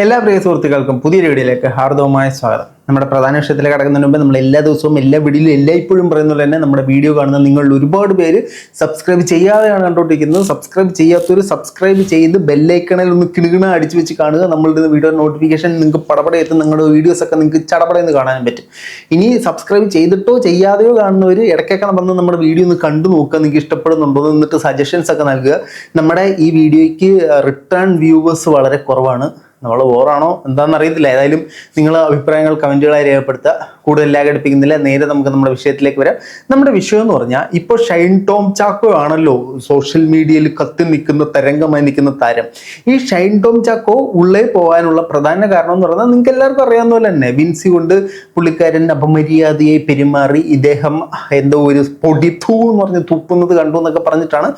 എല്ലാ പ്രിയ സുഹൃത്തുക്കൾക്കും പുതിയൊരു വീഡിയോയിലേക്ക് ഹാർദവമായ സ്വാഗതം. നമ്മുടെ പ്രധാന വിഷയത്തിലേക്ക് കടക്കുന്നതിന് മുമ്പ് നമ്മൾ എല്ലാ ദിവസവും എല്ലാ വീഡിയോയിലും എല്ലായ്പ്പോഴും പറയുന്നത് തന്നെ നമ്മുടെ വീഡിയോ കാണുന്ന നിങ്ങളിൽ ഒരുപാട് പേര് സബ്സ്ക്രൈബ് ചെയ്യാതെയാണ് കണ്ടുകൊണ്ടിരിക്കുന്നത്. സബ്സ്ക്രൈബ് ചെയ്യാത്തവർ സബ്സ്ക്രൈബ് ചെയ്ത് ബെല്ലൈക്കണിൽ ഒന്ന് കിണുകിണ അടിച്ചു വെച്ച് കാണുക. നമ്മളുടെ വീഡിയോ നോട്ടിഫിക്കേഷൻ നിങ്ങൾക്ക് പടപടെ എത്തും. നിങ്ങളുടെ വീഡിയോസൊക്കെ നിങ്ങൾക്ക് ചടപടയെന്ന് കാണാൻ പറ്റും. ഇനി സബ്സ്ക്രൈബ് ചെയ്തിട്ടോ ചെയ്യാതെയോ കാണുന്നവർ ഇടയ്ക്കൊക്കെ വന്ന് നമ്മുടെ വീഡിയോ ഒന്ന് കണ്ടു നോക്കുക. നിങ്ങൾക്ക് ഇഷ്ടപ്പെടുന്നുണ്ടോ എന്നിട്ട് സജഷൻസ് ഒക്കെ നൽകുക. നമ്മുടെ ഈ വീഡിയോയ്ക്ക് റിട്ടേൺ വ്യൂവേഴ്സ് വളരെ കുറവാണ്. നമ്മൾ ഓറാണോ എന്താണെന്ന് അറിയത്തില്ല. ഏതായാലും നിങ്ങൾ അഭിപ്രായങ്ങൾ കമൻറ്റുകളായി രേഖപ്പെടുത്തുക. കൂടുതൽ ലാഗ് അടുപ്പിക്കുന്നില്ല, നേരെ നമുക്ക് നമ്മുടെ വിഷയത്തിലേക്ക് വരാം. നമ്മുടെ വിഷയം എന്ന് പറഞ്ഞാൽ ഇപ്പോൾ ഷൈൻ ടോം ചാക്കോ ആണല്ലോ സോഷ്യൽ മീഡിയയിൽ കത്തി നിൽക്കുന്ന തരംഗമായി നിൽക്കുന്ന താരം. ഈ ഷൈൻ ടോം ചാക്കോ ഉള്ളേ പോകാനുള്ള പ്രധാന കാരണം എന്ന് പറഞ്ഞാൽ നിങ്ങൾക്ക് എല്ലാവർക്കും അറിയാവുന്ന പോലെ തന്നെ വിൻസി കൊണ്ട് പുള്ളിക്കാരൻ അപമര്യാദയായി പെരുമാറി. ഇദ്ദേഹം എന്തോ ഒരു പൊടിത്തൂ എന്ന് പറഞ്ഞ് തുപ്പുന്നത് കണ്ടു എന്നൊക്കെ പറഞ്ഞിട്ടാണ്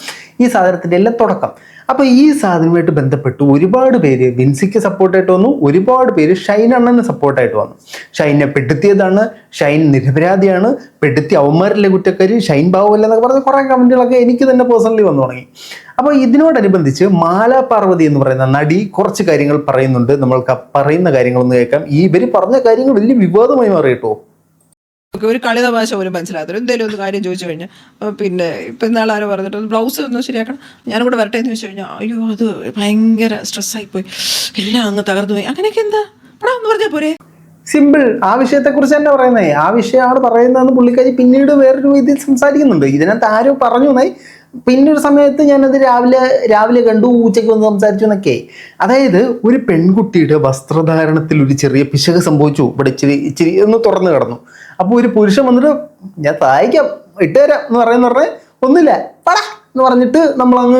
ഈ സാധനത്തിൻ്റെ എല്ലാം തുടക്കം. അപ്പോൾ ഈ സാധനവുമായിട്ട് ബന്ധപ്പെട്ട് ഒരുപാട് പേര് വിൻസിക്ക് സപ്പോർട്ടായിട്ട് വന്നു, ഒരുപാട് പേര് ഷൈൻ അണ്ണന് സപ്പോർട്ടായിട്ട് വന്നു. ഷൈനെ പെടുത്തിയതാണ്, ഷൈൻ നിരപരാധിയാണ്, പെടുത്തി അവന്മാരിലെ കുറ്റക്കാരി, ഷൈൻ പാവമല്ല എന്നൊക്കെ പറഞ്ഞ കുറേ കമൻറ്റുകളൊക്കെ എനിക്ക് തന്നെ പേഴ്സണലി വന്നു തുടങ്ങി. അപ്പോൾ ഇതിനോടനുബന്ധിച്ച് മാല പാർവതി എന്ന് പറയുന്ന നടി കുറച്ച് കാര്യങ്ങൾ പറയുന്നുണ്ട്. നമ്മൾക്ക് പറയുന്ന കാര്യങ്ങളൊന്ന് കേൾക്കാം. ഇവർ പറഞ്ഞ കാര്യങ്ങൾ വലിയ വിവാദമായി മാറി കേട്ടോ. ഒരു കളിത ഭാഷ പോലും മനസ്സിലാകത്തില്ല. എന്തെങ്കിലും ഒരു കാര്യം ചോദിച്ചു കഴിഞ്ഞാൽ പിന്നെ ഇപ്പം ഇന്നാളെ ആരോ പറഞ്ഞിട്ട് ബ്ലൗസ് ഒന്ന് ശരിയാക്കണം, ഞാനും കൂടെ വരട്ടെ എന്ന് ചോദിച്ചു കഴിഞ്ഞാൽ അയ്യോ അത് ഭയങ്കര സ്ട്രെസ്സായിപ്പോയി, എല്ലാം അങ്ങ് തകർന്നു പോയി, അങ്ങനെയൊക്കെ എന്താ പടാ എന്ന് പറഞ്ഞാൽ പോരെ. സിമ്പിൾ. ആ വിഷയത്തെക്കുറിച്ച് തന്നെ പറയുന്നത്, ആ വിഷയമാണ് പറയുന്നതെന്ന് പുള്ളിക്കാരി പിന്നീട് വേറൊരു രീതിയിൽ സംസാരിക്കുന്നുണ്ട്. ഇതിനകത്ത് ആരോ പറഞ്ഞു എന്നായി. പിന്നൊരു സമയത്ത് ഞാനത് രാവിലെ കണ്ടു, ഉച്ചയ്ക്ക് വന്ന് സംസാരിച്ചു എന്നൊക്കെ. അതായത് ഒരു പെൺകുട്ടിയുടെ വസ്ത്രധാരണത്തിൽ ഒരു ചെറിയ പിശക് സംഭവിച്ചു. ഇവിടെ ഇച്ചിരി ഒന്ന് തുറന്നു കിടന്നു. അപ്പോൾ ഒരു പുരുഷൻ വന്നിട്ട് ഞാൻ തായ്ക്കാം ഇട്ടുതരാം എന്ന് പറഞ്ഞ് ഒന്നുമില്ല പടാ എന്ന് പറഞ്ഞിട്ട് നമ്മളങ്ങ്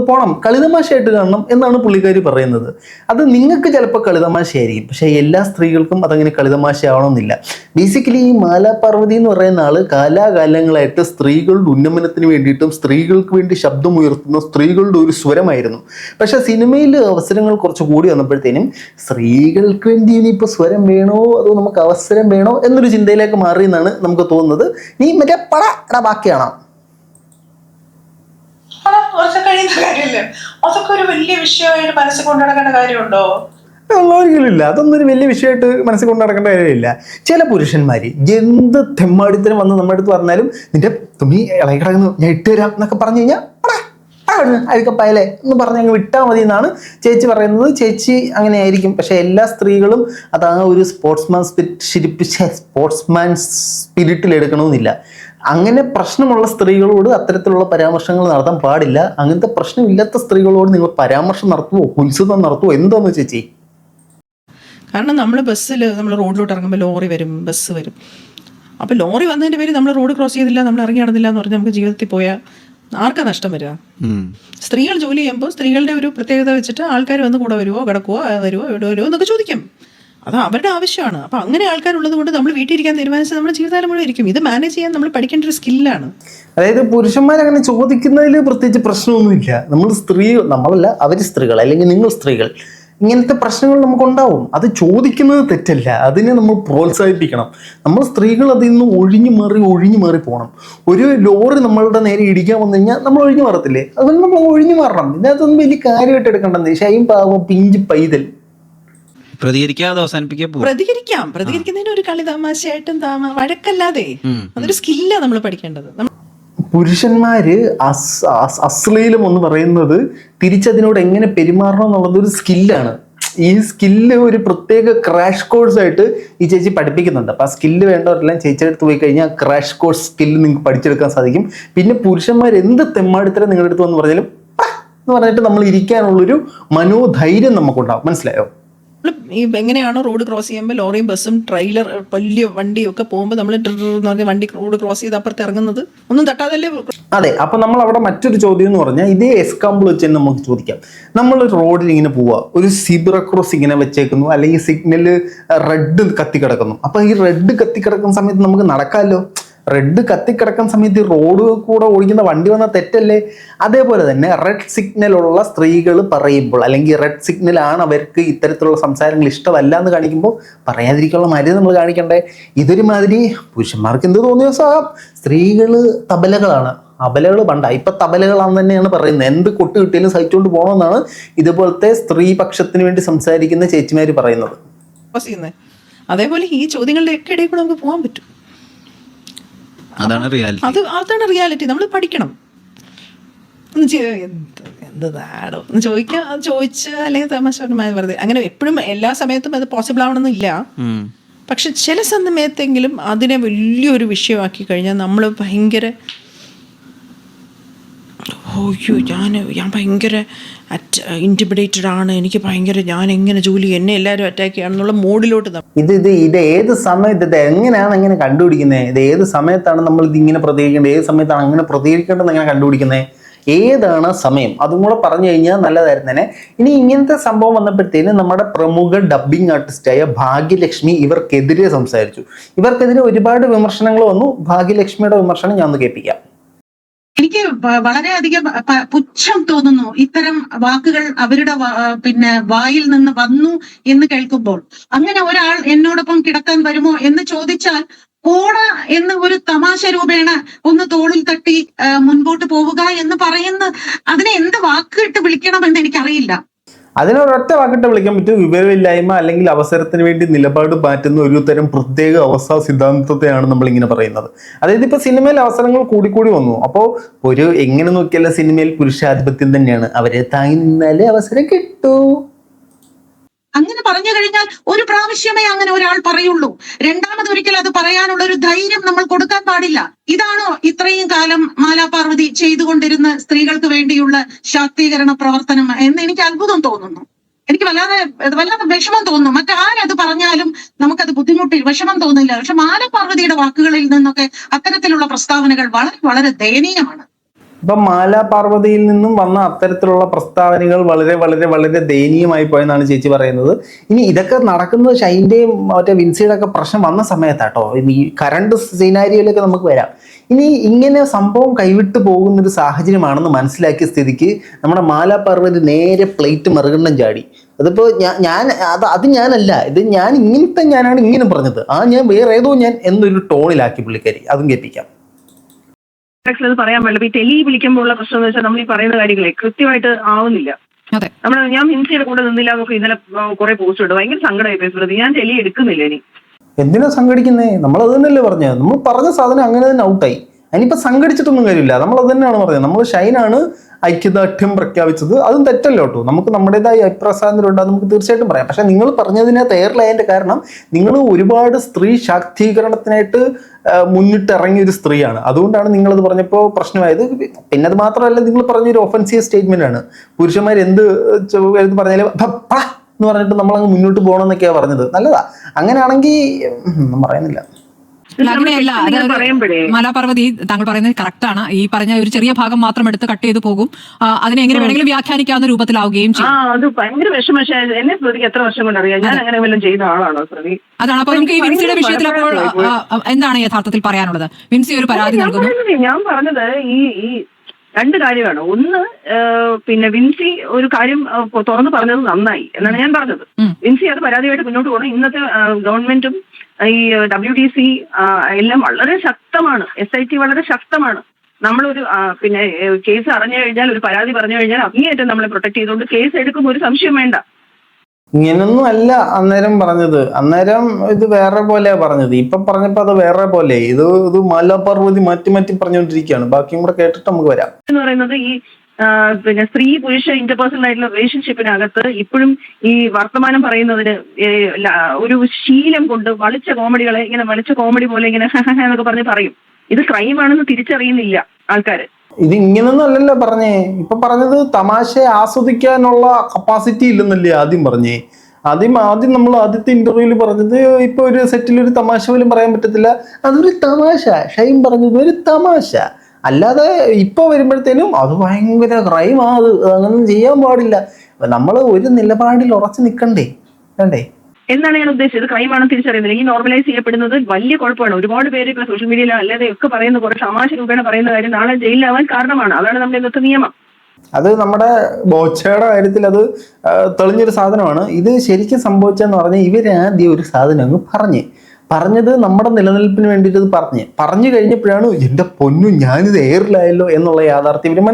പോകണം, കളിതമാശയായിട്ട് കാണണം എന്നാണ് പുള്ളിക്കാരി പറയുന്നത്. അത് നിങ്ങൾക്ക് ചിലപ്പോൾ കളിതമാശയായിരിക്കും, പക്ഷേ എല്ലാ സ്ത്രീകൾക്കും അതങ്ങനെ കളിതമാശയാവണമെന്നില്ല. ബേസിക്കലി ഈ മാല പാർവതി എന്ന് പറയുന്ന ആൾ കാലാകാലങ്ങളായിട്ട് സ്ത്രീകളുടെ ഉന്നമനത്തിന് വേണ്ടിയിട്ടും സ്ത്രീകൾക്ക് വേണ്ടി ശബ്ദമുയർത്തുന്ന സ്ത്രീകളുടെ ഒരു സ്വരമായിരുന്നു. പക്ഷേ സിനിമയിൽ അവസരങ്ങൾ കുറച്ച് കൂടി വന്നപ്പോഴത്തേനും സ്ത്രീകൾക്ക് വേണ്ടി ഇനിയിപ്പോൾ സ്വരം വേണോ അതോ നമുക്ക് അവസരം വേണോ എന്നൊരു ചിന്തയിലേക്ക് മാറിയെന്നാണ് നമുക്ക് തോന്നുന്നത്. നീ മറ്റേ പടാ ബാക്കിയാണോ കഴിയുന്ന കാര്യമില്ല. അതൊക്കെ ഒരു വലിയ വിഷയമായിട്ട് മനസ്സിൽ കൊണ്ടു നടക്കേണ്ട കാര്യമുണ്ടോ? ഒരിക്കലുമില്ല. അതൊന്നും ഒരു വലിയ വിഷയമായിട്ട് മനസ്സിൽ കൊണ്ടു നടക്കേണ്ട കാര്യമില്ല. ചില പുരുഷന്മാർ എന്ത് തെമ്മാടിത്തരം വന്ന് നമ്മുടെ അടുത്ത് പറഞ്ഞാലും നിന്റെ തുണി ഇളകി കിടക്കുന്നു ഞാൻ ഇട്ടുതരാം എന്നൊക്കെ പറഞ്ഞു കഴിഞ്ഞാൽ അഴുക്കപ്പായല്ലേ എന്ന് പറഞ്ഞ് അങ്ങ് വിട്ടാൽ മതി എന്നാണ് ചേച്ചി പറയുന്നത്. ചേച്ചി അങ്ങനെ ആയിരിക്കും. പക്ഷെ എല്ലാ സ്ത്രീകളും അത് ആ ഒരു സ്പോർട്സ്മാൻ സ്പിരിറ്റിൽ എടുക്കണമെന്നില്ല. അങ്ങനെ പ്രശ്നമുള്ള സ്ത്രീകളോട് അത്തരത്തിലുള്ള പരാമർശങ്ങൾ നടത്താൻ പാടില്ല. അങ്ങനത്തെ പ്രശ്നമില്ലാത്ത സ്ത്രീകളോട് നിങ്ങൾ പരാമർശം നടത്തുവോ, ഉത്സവം നടത്തുവോ, എന്താന്ന് ചേച്ചി? കാരണം നമ്മൾ ബസ്സിൽ നമ്മൾ റോഡിലോട്ട് ഇറങ്ങുമ്പോൾ ലോറി വരും, ബസ് വരും. അപ്പോൾ ലോറി വന്നതിൻ്റെ പേര് നമ്മൾ റോഡ് ക്രോസ് ചെയ്തില്ല, നമ്മൾ ഇറങ്ങി നടന്നില്ല എന്ന് പറഞ്ഞാൽ നമുക്ക് ജീവിതത്തിൽ പോയാൽ ആർക്കാ നഷ്ടം വരിക? സ്ത്രീകൾ ജോലി ചെയ്യുമ്പോൾ സ്ത്രീകളുടെ ഒരു പ്രത്യേകത വെച്ചിട്ട് ആൾക്കാർ വന്ന് കൂടെ വരുമോ, കിടക്കുവോ, വരുമോ, എവിടെ വരുമോ എന്നൊക്കെ ചോദിക്കും. അത് അവരുടെ ആവശ്യമാണ്. അപ്പോൾ അങ്ങനെ ആൾക്കാരുള്ളത് കൊണ്ട് നമ്മൾ വീട്ടിൽ ഇരിക്കാൻ തീരുമാനിച്ചാൽ നമ്മുടെ ജീവിതകാലം മുഴുവൻ ഇരിക്കും. ഇത് മാനേജ് ചെയ്യാൻ നമ്മൾ പഠിക്കേണ്ട ഒരു സ്കില്ലാണ്. അതായത് പുരുഷന്മാരങ്ങനെ ചോദിക്കുന്നതിൽ പ്രത്യേകിച്ച് പ്രശ്നമൊന്നുമില്ല. നമ്മളല്ല അവർ സ്ത്രീകൾ, അല്ലെങ്കിൽ നിങ്ങൾ സ്ത്രീകൾ, ഇങ്ങനത്തെ പ്രശ്നങ്ങൾ നമുക്കുണ്ടാവും. അത് ചോദിക്കുന്നത് തെറ്റല്ല, അതിനെ നമ്മൾ പ്രോത്സാഹിപ്പിക്കണം. നമ്മൾ സ്ത്രീകൾ അതിൽ നിന്ന് ഒഴിഞ്ഞു മാറി പോകണം. ഒരു ലോറി നമ്മളുടെ നേരെ ഇടിക്കാൻ വന്നു കഴിഞ്ഞാൽ നമ്മൾ ഒഴിഞ്ഞു മാറത്തില്ലേ? അതുകൊണ്ട് നമ്മൾ ഒഴിഞ്ഞു മാറണം. ഇതിനകത്തൊന്നും വലിയ കാര്യമായിട്ട് എടുക്കേണ്ടത്. ഷൈൻ പാവം പിഞ്ച് പൈതൽ പ്രതികരിക്കുന്നതിന് ഒരു കളി തമാശയായിട്ടും വഴക്കല്ലാതെ അതൊരു സ്കില്ലാണ് നമ്മൾ പഠിക്കേണ്ടത്. പുരുഷന്മാര് അശ്ലീലം എന്ന് പറയുന്നത് തിരിച്ചതിനോട് എങ്ങനെ പെരുമാറണം എന്നുള്ളത് ഒരു സ്കില്ലാണ്. ഈ സ്കില്ല് ഒരു പ്രത്യേക ക്രാഷ് കോഴ്സ് ആയിട്ട് ഈ ചേച്ചി പഠിപ്പിക്കുന്നുണ്ട്. അപ്പോൾ ആ സ്കില്ല് വേണ്ടവരെല്ലാം ചേച്ചിയുടെ അടുത്ത് പോയി കഴിഞ്ഞാൽ ക്രാഷ് കോഴ്സ് സ്കില്ല് നിങ്ങൾക്ക് പഠിച്ചെടുക്കാൻ സാധിക്കും. പിന്നെ പുരുഷന്മാർ എന്ത് തെമ്മാടിത്തരം നിങ്ങളുടെ അടുത്ത് വന്ന് പറഞ്ഞാലും എന്ന് പറഞ്ഞിട്ട് നമ്മൾ ഇരിക്കാനുള്ളൊരു മനോധൈര്യം നമുക്കുണ്ടാവും. മനസ്സിലായോ? ഈ എങ്ങനെയാണോ റോഡ് ക്രോസ് ചെയ്യുമ്പോൾ ലോറിയും ബസ്സും ട്രെയിലർ വലിയ വണ്ടിയും ഒക്കെ പോകുമ്പോൾ നമ്മൾ വണ്ടി റോഡ് ക്രോസ് ചെയ്ത് അപ്പുറത്ത് ഇറങ്ങുന്നത് ഒന്നും തട്ടാതല്ലേ? അതെ. അപ്പൊ നമ്മൾ അവിടെ മറ്റൊരു ചോദ്യം എന്ന് പറഞ്ഞാൽ ഇതേ എക്സാമ്പിൾ വെച്ച് തന്നെ നമുക്ക് ചോദിക്കാം. നമ്മൾ റോഡിൽ ഇങ്ങനെ പോവുക, ഒരു സീബ്ര ക്രോസ് ഇങ്ങനെ വെച്ചേക്കുന്നു, അല്ലെങ്കിൽ സിഗ്നല് റെഡ് കത്തിക്കിടക്കുന്നു. അപ്പൊ ഈ റെഡ് കത്തിക്കിടക്കുന്ന സമയത്ത് നമുക്ക് നടക്കാമല്ലോ. റെഡ് കത്തിക്കിടക്കുന്ന സമയത്ത് ഈ റോഡ് കൂടെ ഓടിക്കുന്ന വണ്ടി വന്നാൽ തെറ്റല്ലേ? അതേപോലെ തന്നെ റെഡ് സിഗ്നലുള്ള സ്ത്രീകൾ പറയുമ്പോൾ, അല്ലെങ്കിൽ റെഡ് സിഗ്നലാണ് അവർക്ക് ഇത്തരത്തിലുള്ള സംസാരങ്ങൾ ഇഷ്ടമല്ല എന്ന് കാണിക്കുമ്പോൾ പറയാതിരിക്കാനുള്ള മര്യാദ നമ്മൾ കാണിക്കണ്ടേ? ഇതൊരു മാതിരി പുരുഷന്മാർക്ക് എന്ത് തോന്നിയ സാം സ്ത്രീകൾ തബലകളാണ്. അബലകൾ പണ്ടാ, ഇപ്പൊ തബലകളാന്ന് തന്നെയാണ് പറയുന്നത്. എന്ത് കൊട്ട് കിട്ടിയാലും സഹിച്ചുകൊണ്ട് പോകണമെന്നാണ് ഇതുപോലത്തെ സ്ത്രീപക്ഷത്തിന് വേണ്ടി സംസാരിക്കുന്ന ചേച്ചിമാര് പറയുന്നത്. അതേപോലെ ഈ ചോദ്യങ്ങളുടെ ഒക്കെ ഇടയിൽ കൂടെ നമുക്ക് പോകാൻ പറ്റും. അതാണ് റിയാലിറ്റി. നമ്മൾ പഠിക്കണം. എന്താടോ എന്ന് ചോദിച്ച് അല്ലെങ്കിൽ തമാശപരമായ വെറുതെ അങ്ങനെ എപ്പോഴും എല്ലാ സമയത്തും അത് പോസിബിൾ ആവണമെന്നില്ല. പക്ഷെ ചില സമയത്തെങ്കിലും അതിനെ വലിയൊരു വിഷയമാക്കി കഴിഞ്ഞാൽ നമ്മൾ ഭയങ്കര ഞാൻ ഭയങ്കര ഇൻറ്റിമിഡേറ്റഡ് ആണ്, എനിക്ക് ഭയങ്കര ഞാൻ എങ്ങനെ ജോലി എന്നെ എല്ലാവരും അറ്റാക്ക് ചെയ്യാണെന്നുള്ള മോഡിലോട്ട് ഇത് ഏത് സമയത്ത് ഇത് എങ്ങനെയാണ് എങ്ങനെ കണ്ടുപിടിക്കുന്നത്? ഇത് ഏത് സമയത്താണ് നമ്മൾ ഇതിങ്ങനെ പ്രതികരിക്കേണ്ടത്, ഏത് സമയത്താണ് അങ്ങനെ പ്രതികരിക്കേണ്ടത് എങ്ങനെ കണ്ടുപിടിക്കുന്നത്, ഏതാണ് സമയം? അതും കൂടെ പറഞ്ഞു കഴിഞ്ഞാൽ നല്ലതായിരുന്നു തന്നെ. ഇനി ഇങ്ങനത്തെ സംഭവം വന്നപ്പോഴത്തേന് നമ്മുടെ പ്രമുഖ ഡബ്ബിംഗ് ആർട്ടിസ്റ്റായ ഭാഗ്യലക്ഷ്മി ഇവർക്കെതിരെ സംസാരിച്ചു. ഇവർക്കെതിരെ ഒരുപാട് വിമർശനങ്ങൾ വന്നു. ഭാഗ്യലക്ഷ്മിയുടെ വിമർശനം ഞാൻ ഒന്ന് കേൾപ്പിക്കാം. എനിക്ക് വളരെയധികം പുച്ഛം തോന്നുന്നു ഇത്തരം വാക്കുകൾ അവരുടെ വായിൽ നിന്ന് വന്നു എന്ന് കേൾക്കുമ്പോൾ. അങ്ങനെ ഒരാൾ എന്നോടൊപ്പം കിടക്കാൻ വരുമോ എന്ന് ചോദിച്ചാൽ പോട എന്ന് ഒരു തമാശ രൂപേണ ഒന്ന് തോളിൽ തട്ടി മുൻപോട്ട് പോവുക എന്ന് പറയുന്ന അതിനെ എന്ത് വാക്കിട്ട് വിളിക്കണമെന്ന് എനിക്കറിയില്ല. അതിനൊരൊറ്റ വാക്കിട്ട് വിളിക്കാൻ പറ്റും, വിവരമില്ലായ്മ അല്ലെങ്കിൽ അവസരത്തിന് വേണ്ടി നിലപാട് മാറ്റുന്ന ഒരു തരം പ്രത്യേക അവസ്ഥ സിദ്ധാന്തത്തെയാണ് നമ്മൾ ഇങ്ങനെ പറയുന്നത്. അതായത് ഇപ്പൊ സിനിമയിൽ അവസരങ്ങൾ കൂടിക്കൂടി വന്നു. അപ്പോൾ ഒരു എങ്ങനെ നോക്കിയാലും സിനിമയിൽ പുരുഷാധിപത്യം തന്നെയാണ്. അവരെ താങ്ങി നിന്നാലേ അവസരം കിട്ടൂ. അങ്ങനെ പറഞ്ഞു കഴിഞ്ഞാൽ ഒരു പ്രാവശ്യമേ അങ്ങനെ ഒരാൾ പറയുള്ളൂ. രണ്ടാമതൊരിക്കൽ അത് പറയാനുള്ള ഒരു ധൈര്യം നമ്മൾ കൊടുക്കാൻ പാടില്ല. ഇതാണോ ഇത്രയും കാലം മാലാപാർവതി ചെയ്തുകൊണ്ടിരുന്ന സ്ത്രീകൾക്ക് വേണ്ടിയുള്ള ശാക്തീകരണ പ്രവർത്തനം എന്ന് എനിക്ക് അത്ഭുതം തോന്നുന്നു. എനിക്ക് വല്ലാതെ വിഷമം തോന്നുന്നു. മറ്റാരത് പറഞ്ഞാലും നമുക്കത് വിഷമം തോന്നില്ല. പക്ഷെ മാലാപാർവതിയുടെ വാക്കുകളിൽ നിന്നൊക്കെ അത്തരത്തിലുള്ള പ്രസ്താവനകൾ വളരെ വളരെ ദയനീയമാണ്. ഇപ്പം മാലാപാർവതിയിൽ നിന്നും വന്ന അത്തരത്തിലുള്ള പ്രസ്താവനകൾ വളരെ വളരെ വളരെ ദയനീയമായി പോയെന്നാണ് ചേച്ചി പറയുന്നത്. ഇനി ഇതൊക്കെ നടക്കുന്നത് ഷൈൻ്റെയും മറ്റേ വിൻസിയുടെ ഒക്കെ പ്രശ്നം വന്ന സമയത്താട്ടോ. ഈ കറണ്ട് സീനാരിയിലൊക്കെ നമുക്ക് വരാം. ഇനി ഇങ്ങനെ സംഭവം കൈവിട്ട് പോകുന്നൊരു സാഹചര്യമാണെന്ന് മനസ്സിലാക്കിയ സ്ഥിതിക്ക് നമ്മുടെ മാലാപാർവതി നേരെ പ്ലേറ്റ് മറുകണ്ണം ചാടി. അതിപ്പോൾ അത് ഞാനല്ല, ഇത് ഞാനാണ് ഇങ്ങനെ പറഞ്ഞത്, ഞാൻ വേറെ ഏതോ ഞാൻ എന്നൊരു ടോണിലാക്കി പുള്ളിക്കാരി. അതും കേൾപ്പിക്കാം. അത് പറയാൻ പാടില്ല. ഈ ടെലി വിളിക്കുമ്പോഴുള്ള പ്രശ്നം എന്ന് വെച്ചാൽ നമ്മൾ ഈ പറയുന്ന കാര്യങ്ങളെ കൃത്യമായിട്ട് ആവുന്നില്ല. ഞാൻ വിൻസിയുടെ കൂടെ നിന്നില്ല എന്നൊക്കെ ഇന്നലെ കുറെ പോസ്റ്റ് ഇട്ടു. ഭയങ്കര സങ്കടമായി പോയി. ഞാൻ ടെലി എടുക്കുന്നില്ല ഇനി. എന്തിനാ സംഘടിക്കുന്നേ? നമ്മൾ അത് തന്നെയല്ലേ പറഞ്ഞത്. നമ്മൾ പറഞ്ഞ സാധനം അങ്ങനെ തന്നെ ഔട്ടായി. അതിനിപ്പോ സംഘടിച്ചിട്ടൊന്നും കാര്യമില്ല. നമ്മൾ അത് തന്നെയാണ് പറഞ്ഞത്. നമ്മൾ ഷൈനാണ് ഐക്യദാർഢ്യം പ്രഖ്യാപിച്ചത്. അതും തെറ്റല്ലോ കേട്ടോ. നമുക്ക് നമ്മുടേതായ അഭിപ്രായ സ്വാതന്ത്ര്യം ഉണ്ട്, അത് നമുക്ക് തീർച്ചയായിട്ടും പറയാം. പക്ഷെ നിങ്ങൾ പറഞ്ഞതിനകത്ത് എയർലൈൻ്റെ കാരണം നിങ്ങൾ ഒരുപാട് സ്ത്രീ ശാക്തീകരണത്തിനായിട്ട് മുന്നിട്ടിറങ്ങിയ ഒരു സ്ത്രീയാണ്. അതുകൊണ്ടാണ് നിങ്ങളത് പറഞ്ഞപ്പോൾ പ്രശ്നമായത്. പിന്നെ അത് മാത്രമല്ല, നിങ്ങൾ പറഞ്ഞൊരു ഒഫൻസീവ് സ്റ്റേറ്റ്മെന്റ് ആണ്. പുരുഷന്മാർ എന്ത് പറഞ്ഞാലും എന്ന് പറഞ്ഞിട്ട് നമ്മളങ്ങ് മുന്നോട്ട് പോകണമെന്നൊക്കെയാണ് പറഞ്ഞത്. നല്ലതാ. അങ്ങനെയാണെങ്കിൽ പറയുന്നില്ല. അങ്ങനെയല്ല. മാലാപാർവതി താങ്കൾ പറയുന്നത് കറക്റ്റ് ആണ്. ഈ പറഞ്ഞ ഒരു ചെറിയ ഭാഗം മാത്രം എടുത്ത് കട്ട് ചെയ്ത് പോകും. അതിനെ എങ്ങനെ വേണമെങ്കിലും വ്യാഖ്യാനിക്കാവുന്ന രൂപത്തിലാവുകയും ചെയ്യും. അത് ഭയങ്കര വിഷമം. എന്നെ ശ്രുതിക്ക് എത്ര വർഷം കൊണ്ട് അറിയാം. ഞാൻ അങ്ങനെ വല്ലതും ചെയ്ത ആളാണോ ശ്രുതി? അതാണ്. അപ്പൊ നമുക്ക് ഈ വിൻസിയുടെ വിഷയത്തിൽ അപ്പോൾ എന്താണ് യഥാർത്ഥത്തിൽ പറയാനുള്ളത്? വിൻസി ഒരു പരാതി നൽകുന്നു. ഞാൻ പറഞ്ഞത് ഈ രണ്ട് കാര്യമാണ്. ഒന്ന്, പിന്നെ വിൻസി ഒരു കാര്യം തുറന്നു പറഞ്ഞത് നന്നായി എന്നാണ് ഞാൻ പറഞ്ഞത്. വിൻസി അത് പരാതിയായിട്ട് മുന്നോട്ട് പോകണം. ഇന്നത്തെ ഗവൺമെന്റും ഈ WDC എല്ലാം വളരെ ശക്തമാണ്. SIT വളരെ ശക്തമാണ്. നമ്മളൊരു പിന്നെ കേസ് അറിഞ്ഞു കഴിഞ്ഞാൽ, ഒരു പരാതി പറഞ്ഞു കഴിഞ്ഞാൽ അങ്ങേയറ്റം നമ്മളെ പ്രൊട്ടക്ട് ചെയ്തുകൊണ്ട് കേസ് എടുക്കുമ്പോൾ ഒരു സംശയം വേണ്ട. ഇങ്ങനൊന്നും അല്ല അന്നേരം പറഞ്ഞത്. അന്നേരം ഇത് വേറെ പോലെയാ പറഞ്ഞത്. ഇപ്പൊ പറഞ്ഞപ്പോ അത് വേറെ പോലെ. ഇത് മാലാപാർവതി മാറ്റി പറഞ്ഞുകൊണ്ടിരിക്കുകയാണ്. ബാക്കിയും കൂടെ കേട്ടിട്ട് നമുക്ക് വരാം. എന്ന് പറയുന്നത് ഈ പിന്നെ സ്ത്രീ പുരുഷ ഇന്റർപേഴ്സണൽ ആയിട്ടുള്ള റിലേഷൻഷിപ്പിനകത്ത് ഇപ്പോഴും ഈ വർത്തമാനം പറയുന്നതിന് ഒരു ശീലം കൊണ്ട് വളിച്ച കോമഡികളെ ഇങ്ങനെ വളിച്ച കോമഡി പോലെ ഇങ്ങനെ എന്നൊക്കെ പറഞ്ഞ് പറയും. ഇത് ക്രൈമാണെന്ന് തിരിച്ചറിയുന്നില്ല ആൾക്കാര്. ഇത് ഇങ്ങനൊന്നും അല്ലല്ലോ പറഞ്ഞേ. ഇപ്പൊ പറഞ്ഞത് തമാശയെ ആസ്വദിക്കാനുള്ള കപ്പാസിറ്റി ഇല്ലെന്നല്ലേ ആദ്യം പറഞ്ഞേ. ആദ്യം നമ്മൾ ആദ്യത്തെ ഇന്റർവ്യൂവിൽ പറഞ്ഞത് ഇപ്പൊ ഒരു സെറ്റിൽ ഒരു തമാശ പോലും പറയാൻ പറ്റത്തില്ല, അതൊരു തമാശ. ഷൈൻ പറഞ്ഞത് ഒരു തമാശ. അല്ലാതെ ഇപ്പൊ വരുമ്പോഴത്തേനും അത് ഭയങ്കര ക്രൈമാ, അത് അങ്ങനൊന്നും ചെയ്യാൻ പാടില്ല. നമ്മൾ ഒരു നിലപാടിൽ ഉറച്ചു നിൽക്കണ്ടേ, വേണ്ടേ എന്നാണ് ഞാൻ ഉദ്ദേശിച്ചത്. ക്രൈമാണെന്ന് തിരിച്ചറിയുന്നില്ല. ഈ നോർമലൈസ് ചെയ്യപ്പെടുന്നത് വലിയ കുഴപ്പമാണ്. ഒരുപാട് പേര് ഇപ്പൊ സോഷ്യൽ മീഡിയയിൽ അല്ലാതെ ഒക്കെ പറയുന്ന കുറെ തമാശ രൂപേണ പറയുന്ന കാര്യം നാളെ ജയിലിലാവാൻ കാരണമാണ്. അതാണ് നമ്മുടെ ഇന്നത്തെ നിയമം. അത് നമ്മുടെ ബോച്ചയുടെ കാര്യത്തിൽ അത് തെളിഞ്ഞൊരു സാധനമാണ്. ഇത് ശരിക്കും സംഭവിച്ചെന്ന് പറഞ്ഞാൽ ഇവരാദ്യം ഒരു സാധനം അങ്ങ് പറഞ്ഞ് പറഞ്ഞത് നമ്മുടെ നിലനിൽപ്പിന് വേണ്ടിയിട്ട് ഇത് പറഞ്ഞു കഴിഞ്ഞപ്പോഴാണ് എൻ്റെ പൊന്നു ഞാനിത് എയറിലായല്ലോ എന്നുള്ള യാഥാർത്ഥ്യം ഇവർ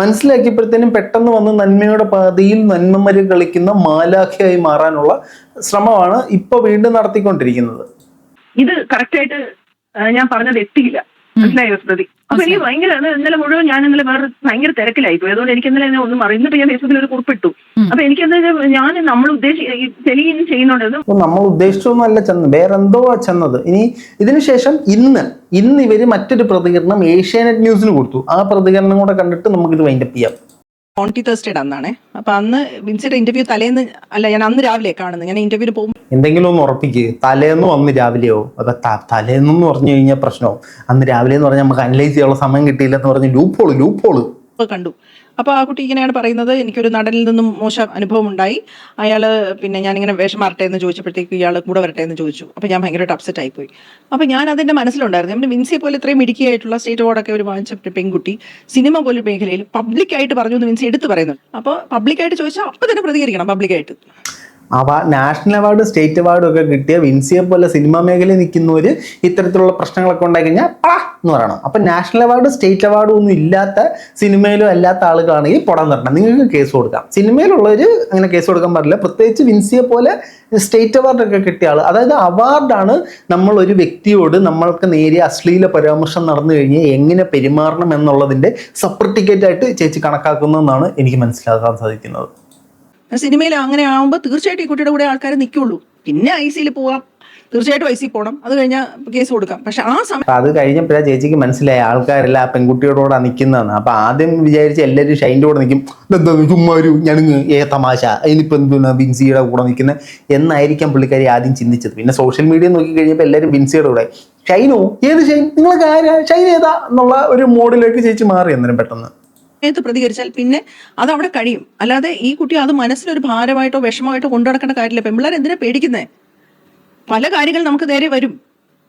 മനസ്സിലാക്കിയപ്പോഴത്തേനും പെട്ടെന്ന് വന്ന് നന്മയുടെ പാതയിൽ നന്മമര് കളിക്കുന്ന മാലാഖയായി മാറാനുള്ള ശ്രമമാണ് ഇപ്പൊ വീണ്ടും നടത്തിക്കൊണ്ടിരിക്കുന്നത്. ഇത് കറക്റ്റായിട്ട് ഞാൻ പറഞ്ഞത് എത്തിയില്ല, മനസ്സിലായോ സ്മൃതി? അപ്പൊ എനിക്ക് ഭയങ്കര ഇന്നലെ മുഴുവൻ ഞാൻ ഇന്നലെ വേറെ ഭയങ്കര തിരക്കിലായിപ്പോയി. അതുകൊണ്ട് എനിക്ക് ഇന്നലെ ഒന്നും അറിയുന്നിട്ട് ഞാൻ ഫേസ്ബുക്കിൽ ഒരു കുറിപ്പിട്ടു. അപ്പൊ എനിക്കെന്താ ഞാൻ നമ്മൾ ടെലിയും ചെയ്യുന്നുണ്ട്. നമ്മൾ ഉദ്ദേശിച്ചൊന്നും അല്ല ചെന്നത്, വേറെന്തോ ചെന്നത്. ഇനി ഇതിനുശേഷം ഇന്ന് ഇവര് മറ്റൊരു പ്രതികരണം ഏഷ്യാനെറ്റ് ന്യൂസിന് കൊടുത്തു. ആ പ്രതികരണം കൂടെ കണ്ടിട്ട് നമുക്കിത് വൈൻഡപ്പ് ചെയ്യാം. ഓൺടി തേഴ്സ്ഡേ അന്നാണ്. അപ്പൊ അന്ന് വിൻസിയുടെ ഇന്റർവ്യൂ തലേന്ന് അല്ല, ഞാൻ അന്ന് രാവിലെ കാണുന്നത്. ഞാൻ ഇന്റർവ്യൂവിന് പോകും. എന്തെങ്കിലും ഒന്ന് ഉറപ്പിക്ക്, തലേന്നോ അന്ന് രാവിലെയോ? അപ്പൊ തലേന്നെന്ന് പറഞ്ഞു കഴിഞ്ഞാൽ പ്രശ്നവും, അന്ന് രാവിലെ എന്ന് പറഞ്ഞാൽ നമുക്ക് അനലൈസ് ചെയ്യാനുള്ള സമയം കിട്ടിയില്ലെന്ന് പറഞ്ഞ് ലൂപ്പോള് കണ്ടു. അപ്പോൾ ആ കുട്ടി ഇങ്ങനെയാണ് പറയുന്നത്, എനിക്കൊരു നടനിൽ നിന്നും മോശം അനുഭവം ഉണ്ടായി. അയാൾ പിന്നെ ഞാനിങ്ങനെ വേഷം മാറട്ടെ എന്ന് ചോദിച്ചപ്പോഴത്തേക്ക് ഇയാൾ കൂടെ വരട്ടെ എന്ന് ചോദിച്ചു. അപ്പോൾ ഞാൻ ഭയങ്കരമായിട്ട് അപ്സെറ്റ് ആയിപ്പോയി. അപ്പോൾ ഞാൻ അതിൻ്റെ മനസ്സിലുണ്ടായിരുന്നു, നമ്മുടെ വിൻസിയെ പോലെ ഇത്രയും മിടുക്കിയായിട്ടുള്ള സ്റ്റേറ്റ് അവാർഡൊക്കെ ഒരു വാങ്ങിച്ച പെൺകുട്ടി സിനിമ പോലെ മേഖലയിൽ പബ്ലിക്കായിട്ട് പറഞ്ഞു എന്ന് വിൻസി എടുത്ത് പറയുന്നുണ്ട്. അപ്പോൾ പബ്ലിക്കായിട്ട് ചോദിച്ചാൽ അപ്പോൾ തന്നെ പ്രതികരിക്കണം പബ്ലിക്കായിട്ട്. നാഷണൽ അവാർഡ് സ്റ്റേറ്റ് അവാർഡും ഒക്കെ കിട്ടിയ വിൻസിയെ പോലെ സിനിമാ മേഖലയിൽ നിൽക്കുന്നവര് ഇത്തരത്തിലുള്ള പ്രശ്നങ്ങളൊക്കെ ഉണ്ടായി കഴിഞ്ഞാൽ എന്ന് പറയണം. അപ്പൊ നാഷണൽ അവാർഡ് സ്റ്റേറ്റ് അവാർഡും ഒന്നും ഇല്ലാത്ത സിനിമയിലും അല്ലാത്ത ആളുകളാണെങ്കിൽ പൊടാൻ തരണം, നിങ്ങൾക്ക് കേസ് കൊടുക്കാം. സിനിമയിലുള്ളവർ അങ്ങനെ കേസ് കൊടുക്കാൻ പാടില്ല. പ്രത്യേകിച്ച് വിൻസിയെ പോലെ സ്റ്റേറ്റ് അവാർഡൊക്കെ കിട്ടിയ ആൾ, അതായത് അവാർഡാണ് നമ്മൾ ഒരു വ്യക്തിയോട് നമ്മൾക്ക് നേരിയ അശ്ലീല പരാമർശം നടന്നു കഴിഞ്ഞാൽ എങ്ങനെ പെരുമാറണം എന്നുള്ളതിന്റെ സർട്ടിഫിക്കറ്റ് ആയിട്ട് ചേച്ചി കണക്കാക്കുന്നതെന്നാണ് എനിക്ക് മനസ്സിലാക്കാൻ സാധിക്കുന്നത്. സിനിമയിൽ അങ്ങനെ ആകുമ്പോൾ തീർച്ചയായിട്ടും ഈ കുട്ടിയുടെ കൂടെ ആൾക്കാർ നിൽക്കുള്ളൂ. പിന്നെ IC പോവാം, തീർച്ചയായിട്ടും IC പോകണം, അത് കഴിഞ്ഞാൽ കേസ് കൊടുക്കാം. പക്ഷെ ആ സമയം അത് കഴിഞ്ഞപ്പോഴാ ചേച്ചിക്ക് മനസ്സിലായി ആൾക്കാരെല്ലാം ആ പെൺകുട്ടിയോടുകൂടെ നിൽക്കുന്നതാണ്. അപ്പൊ ആദ്യം വിചാരിച്ച് എല്ലാവരും ഷൈൻ്റെ കൂടെ നിൽക്കും, ചുമ്മാരു ഞാനിങ്ങ് തമാശ, അതിനിപ്പോൾ എന്താണ് വിൻസിയുടെ കൂടെ നിൽക്കുന്നത് എന്നായിരിക്കാം പുള്ളിക്കാരി ആദ്യം ചിന്തിച്ചത്. പിന്നെ സോഷ്യൽ മീഡിയ നോക്കി കഴിഞ്ഞപ്പോൾ എല്ലാവരും വിൻസിയുടെ കൂടെ, ഷൈനോ ഏത് ഷൈൻ, നിങ്ങൾക്ക് ആരാ ഷൈൻ ഏതാ എന്നുള്ള ഒരു മോഡിലേക്ക് ചേച്ചി മാറി. അന്നേരം പെട്ടെന്ന് പ്രതികരിച്ചാൽ പിന്നെ അത് അവിടെ കഴിയും. അല്ലാതെ ഈ കുട്ടി അത് മനസ്സിലൊരു ഭാരമായിട്ടോ വിഷമമായിട്ടോ കൊണ്ടു നടക്കേണ്ട കാര്യമില്ല. പെൺപിള്ളേർ എന്തിനാ പേടിക്കുന്നത്? പല കാര്യങ്ങൾ നമുക്ക് നേരെ വരും.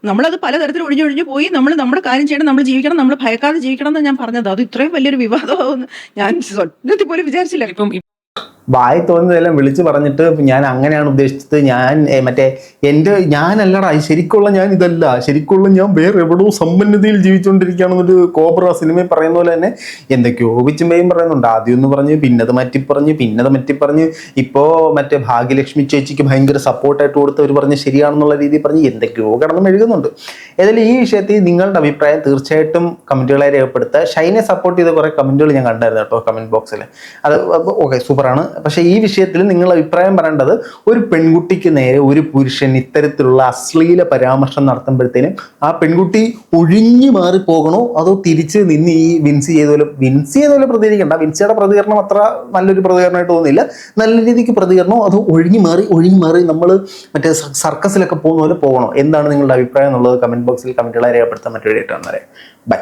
നമ്മളത് പലതരത്തിൽ ഒഴിഞ്ഞൊഴിഞ്ഞു പോയി നമ്മൾ നമ്മുടെ കാര്യം ചെയ്യണം, നമ്മൾ ജീവിക്കണം, നമ്മൾ ഭയക്കാതെ ജീവിക്കണം എന്ന് ഞാൻ പറഞ്ഞത്. അത് ഇത്രയും വലിയൊരു വിവാദമാകുമെന്ന് ഞാൻ സ്വപ്നത്തിൽ പോലും വിചാരിച്ചില്ല. ഇപ്പം വായി തോന്നുന്നതെല്ലാം വിളിച്ചു പറഞ്ഞിട്ട് ഞാൻ അങ്ങനെയാണ് ഉദ്ദേശിച്ചത്, ഞാൻ ഞാനല്ലടാ ശരിക്കുള്ള ഞാൻ ഇതല്ല, ശരിക്കുള്ള ഞാൻ വേറെ എവിടെയോ സമ്പന്നതയിൽ ജീവിച്ചുകൊണ്ടിരിക്കുകയാണെന്നൊരു കോബ്ര സിനിമയിൽ പറയുന്ന പോലെ തന്നെ എന്തൊക്കെയോ വിച്ചുമ്പയും പറയുന്നുണ്ട്. ആദ്യം ഒന്ന് പറഞ്ഞ് പിന്നത് മറ്റിപ്പറഞ്ഞ് ഇപ്പോൾ മറ്റേ ഭാഗ്യലക്ഷ്മി ചേച്ചിക്ക് ഭയങ്കര സപ്പോർട്ടായിട്ട് കൊടുത്തവർ പറഞ്ഞ് ശരിയാണെന്നുള്ള രീതിയിൽ പറഞ്ഞ് എന്തൊക്കെയോ കിടന്ന് മെഴുകുന്നുണ്ട്. ഏതായാലും ഈ വിഷയത്തിൽ നിങ്ങളുടെ അഭിപ്രായം തീർച്ചയായിട്ടും കമൻറ്റുകളെ രേഖപ്പെടുത്തുക. ഷൈനെ സപ്പോർട്ട് ചെയ്ത കുറേ കമൻറ്റുകൾ ഞാൻ കണ്ടായിരുന്നു കേട്ടോ കമൻറ്റ് ബോക്സിൽ. അത് ഓക്കെ, സൂപ്പറാണ്. പക്ഷേ ഈ വിഷയത്തിൽ നിങ്ങൾ അഭിപ്രായം പറയേണ്ടത്, ഒരു പെൺകുട്ടിക്ക് നേരെ ഒരു പുരുഷൻ ഇത്തരത്തിലുള്ള അശ്ലീല പരാമർശം നടത്തുമ്പോഴത്തേനും ആ പെൺകുട്ടി ഒഴിഞ്ഞു മാറി പോകണോ അതോ തിരിച്ച് നിന്ന് ഈ വിൻസി ചെയ്തപോലെ പ്രതികരിക്കണ്ട. വിൻസിയുടെ പ്രതികരണം അത്ര നല്ലൊരു പ്രതികരണമായിട്ട് തോന്നുന്നില്ല. നല്ല രീതിക്ക് പ്രതികരണമോ അതോ ഒഴിഞ്ഞു മാറി നമ്മൾ മറ്റേ സർക്കസിലൊക്കെ പോകുന്ന പോലെ പോകണോ? എന്താണ് നിങ്ങളുടെ അഭിപ്രായം എന്നുള്ളത് കമന്റ് ബോക്സിൽ കമന്റുകളെ രേഖപ്പെടുത്താൻ. മറ്റൊരു ഡേറ്റ് വന്നേരെ. ബൈ.